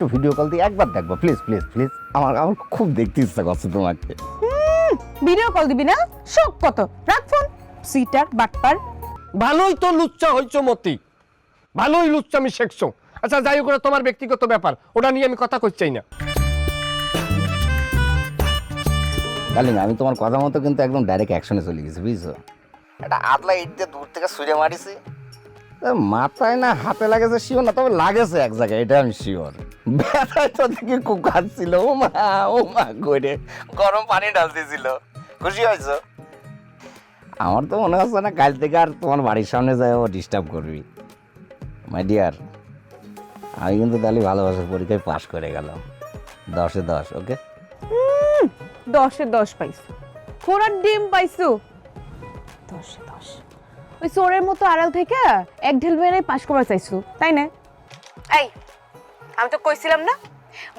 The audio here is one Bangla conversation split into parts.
একটু ভিডিও কল দিয়ে একবার দেখবো প্লিজ প্লিজ প্লিজ। আমার আমার খুব দেখতে ইচ্ছা করছে তোমাকে। ভিডিও কল দিবি না? শোক কত, রাখ ফোন। সিটার বাটপার। ভালোই তো লুচ্চা হইছো মতি, ভালোই লুচ্চামি শেখছো। আচ্ছা যাই হোক, ওটা তোমার ব্যক্তিগত ব্যাপার, ওটা নিয়ে আমি কথা কইতে চাই না। ডার্লিং, আমি তোমার কথা মতো কিন্তু একদম ডাইরেক্ট অ্যাকশনে চলে গেছি, বুঝছো? এটা আদলা ইট দিয়ে দূর থেকে ছুঁড়ে মারিছি, মাথায় না হাতে লাগেছে শিওর না, তবে লাগেছে এক জায়গায়, এটা আমি শিওর। ব্যথায় তো দেখি কুকাচ্ছিল, ও মা করে গরম পানি ঢাল দিয়েছিল। খুশি হয়েছো? আমার তো মনে হচ্ছে না কাল থেকে আর তোমার বাড়ির সামনে যায় ও ডিস্টার্ব করবি। মাই ডিয়ার, আমি কিন্তু তাহলে ভালোবাসার পরীক্ষায় পাশ করে গেলাম 10-এ 10। ওকে, 10-এ 10 পাইছো। ফোড়ার ডিম পাইছো 10-এ 10। ওই চোরের মতো আড়াল থেকে এক ঢেল বেড়ে পাশ করা চাইছো, তাই না? এই, আমি তো কইছিলাম না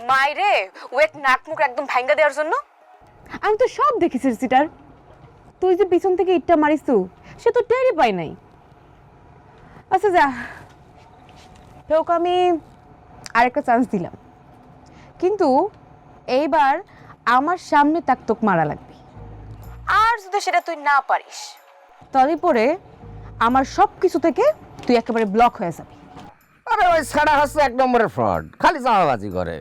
মাইরে ওয়েট নাক মুখ একদম ভাঙ্গা দেওয়ার জন্য। আমি তো সব দেখেছি সিটার। তুই যে পিছন থেকে ইটটা মারিছু সে তো টেরই পাই নাই। আচ্ছা যা, তোকে আমি আরেকটা চান্স দিলাম, কিন্তু এইবার আমার সামনে তাক তোক মারা লাগবে। আর যদি সেটা তুই না পারিস তাহলে পরে আমার সব কিছু থেকে তুই একেবারে ব্লক হয়ে যাবি। আরে ওই ছাড়া হচ্ছে এক নম্বরের ফ্রড, খালি জামাবাজি করে।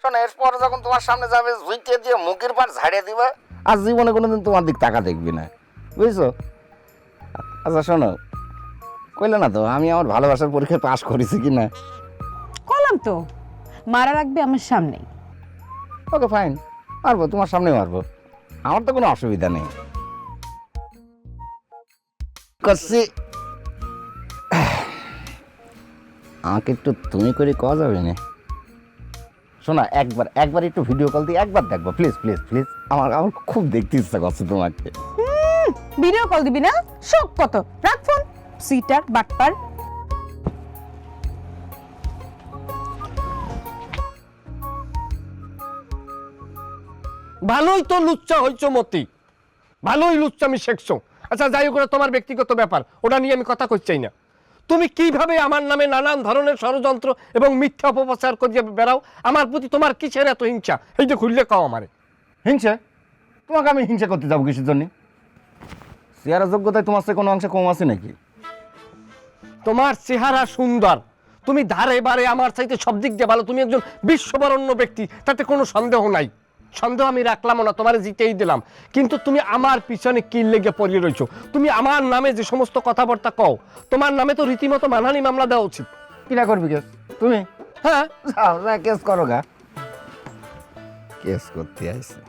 শোনো, এরপর যখন তোমার সামনে যাবে জুইতে দিয়ে মুখের পার ঝাড়িয়ে দিবা, আর জীবনে কোনোদিন তোমার দিক টাকা দেখবি না, বুঝছো? আচ্ছা শোনো, কইলে না তো আমি আমার ভালোবাসার পরীক্ষায় পাশ করেছি কি না? কলাম তো, মারা রাখবে আমার সামনেই। ওকে ফাইন, মারবো, তোমার সামনে মারবো, আমার তো কোনো অসুবিধা নেই। করছি, আমাকে একটু তুমি করে কওয়া যাবে না? শোনা, একবার একটু ভিডিও কল দিয়ে একবার দেখবো প্লিজ প্লিজ প্লিজ। আমার আমার খুব দেখতে ইচ্ছা করছে তোমাকে। ভিডিও কল দিবি না? শোক কত, রাখ ফোন। সিটার বাটপার। ভালোই তো লুচ্চা হইছো মতি, ভালোই লুচ্চামি শেখছো। আচ্ছা যাই হোক, ওটা তোমার ব্যক্তিগত ব্যাপার, ওটা নিয়ে আমি কথা কইতে চাই না। তুমি কিভাবে আমার নামে নানান ধরনের ষড়যন্ত্র এবং মিথ্যা অপপ্রচার করিয়ে বেড়াও? আমার প্রতি তোমার কিসের এত হিংসা? এই যে খুললে কাও আমারে। হিংসা? তোমাকে আমি হিংসা করতে যাবো কিসের জন্য? চেহারা যোগ্যতায় তোমার চেয়ে কোনো অংশে কম আছে নাকি? তোমার চেহারা সুন্দর, তুমি ধারে বারে আমার চাইতে সব দিক দিয়ে ভালো, তুমি একজন বিশ্ববরণ্য ব্যক্তি, তাতে কোনো সন্দেহ নাই। সন্দেহ আমি রাখলাম না, তোমারে জিতেই দিলাম। কিন্তু তুমি আমার পিছনে কি লেগে পড়িয়ে রয়েছো? তুমি আমার নামে যে সমস্ত কথাবার্তা কও, তোমার নামে তো রীতিমতো মানহানি মামলা দেওয়া উচিত। কিনা করবি কেস তুমি? হ্যাঁ, যাও যা কেস করো গা। কেস করতে আসছে।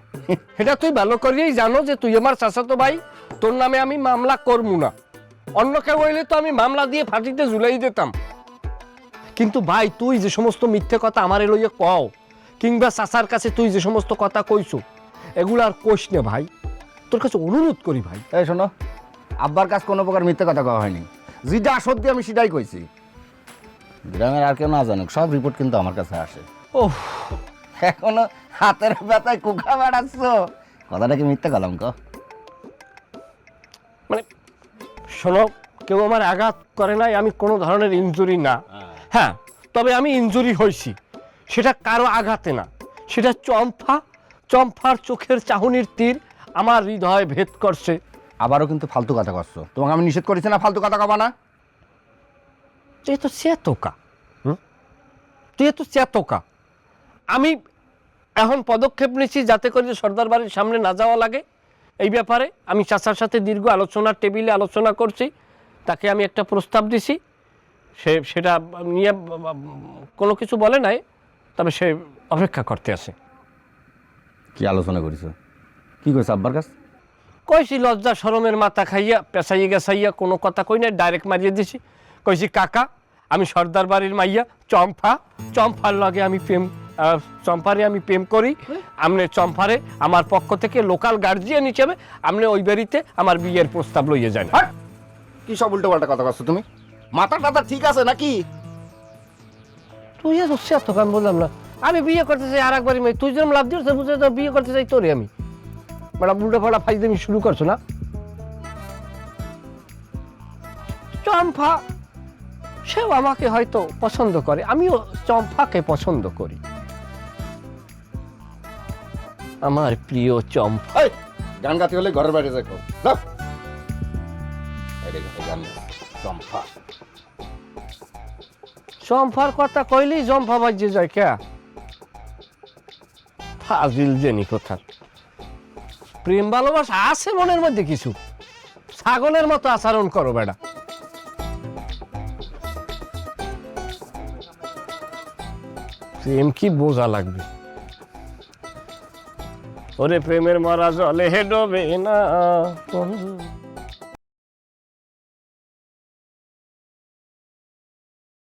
এটা তুই ভালো করিয়েই জানো যে তুই আমার চাচাতো ভাই, তোর নামে আমি মামলা করবো না। অন্য কেউ হইলে তো আমি মামলা দিয়ে ফাঁসিতে ঝুলাই দিতাম। কিন্তু ভাই, তুই যে সমস্ত মিথ্যে কথা আমারে লইয়া কও, কিংবা চাচার কাছে তুই যে সমস্ত কথা কইছো, এগুলো আর কোষ নে ভাই, তোর কাছে অনুরোধ করি ভাই। এই শোনো, আব্বার কাছে কোনো প্রকার মিথ্যে কথা কওয়া হয়নি, যেটা সত্যি আমি সেটাই কইছি। গ্রামের আর কেউ না জানুক, সব রিপোর্ট কিন্তু আমার কাছে আসে। ওহ, এখনো হাতের ব্যথায় কুকা বেড়াচ্ছ, কথাটা কি মিথ্যে কলঙ্ক? মানে শোনো, কেউ আমার আঘাত করে নাই, আমি কোনো ধরনের ইনজুরি না। হ্যাঁ, তবে আমি ইনজুরি হয়েছি, সেটা কারো আঘাতে না, সেটা চম্পার চোখের চাহনির তীর আমার হৃদয় ভেদ করছে। আবারও কিন্তু ফালতু কথা করছো, তোমাকে আমি নিষেধ করেছি না ফালতু কথা কবা না? তুই তো চেতকা, তুই তো চেতকা। আমি এখন পদক্ষেপ নিচ্ছি যাতে করে সর্দার বাড়ির সামনে না যাওয়া লাগে। এই ব্যাপারে আমি চাচার সাথে দীর্ঘ আলোচনার টেবিলে আলোচনা করছি, তাকে আমি একটা প্রস্তাব দিছি, সেটা নিয়ে কোনো কিছু বলে নাই, তবে সে অপেক্ষা করতে আছে। কি আলোচনা করেছো? কি কইছো আব্বার কাছে? কইছি লজ্জা শরমের মাথা খাইয়া পেঁচাইয়া গেছাইয়া কোনো কথা কই না, ডাইরেক্ট মারিয়ে দিছি। কইছি কাকা, আমি সর্দার বাড়ির মাইয়া চম্পার লগে আমি চম্পারে আমি প্রেম করি। আমনে চম্পারে আমার পক্ষ থেকে লোকাল গার্জিয়ান হিসেবে আমনে ওই বাড়িতে আমার বিয়ের প্রস্তাব লইয়ে যান। কি সব উল্টো পাল্টা কথা করছো তুমি? মাথা টাথা ঠিক আছে নাকি? তুই তো আমি বললাম না আমি বিয়ে করতে চাই, আর একবারই তুই যেরকম লাভ দিয়েছে বুঝে তো বিয়ে করতে চাই তোরে আমি। মানে উল্টো পাল্টা ফাইজলামি শুরু করছো না? চম্পা সেও আমাকে হয়তো পছন্দ করে, আমিও চম্পাকে পছন্দ করি। আমার প্রিয় চম্পা। এই, গান গাতে হলে ঘরের বাইরে যাই যাও। গান চম্পা। চম্পার কথা কইলেই জম্পা বাজে যায় কে? ফাজিল জেনি কোথার। প্রেম ভালোবাসা আছে মনের মধ্যে কিছু, ছাগলের মতো আচরণ করো বেড়া। প্রেম কি বোঝা লাগবে? ওরে প্রেমের মারা জলে ডোবে না বন্ধু।